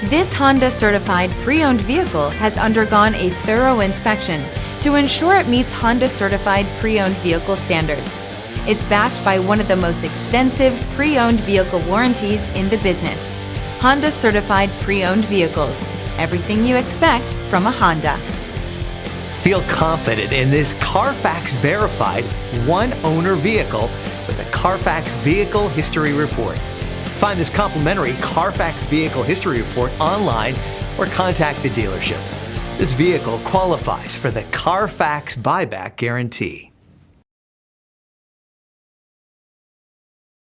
This Honda certified pre-owned vehicle has undergone a thorough inspection to ensure it meets Honda certified pre-owned vehicle standards. It's backed by one of the most extensive pre-owned vehicle warranties in the business. Honda certified pre-owned vehicles. Everything you expect from a Honda. Feel confident in this CARFAX verified one-owner vehicle with a CARFAX Vehicle History Report. Find this complimentary CARFAX Vehicle History Report online or contact the dealership. This vehicle qualifies for the CARFAX buyback guarantee.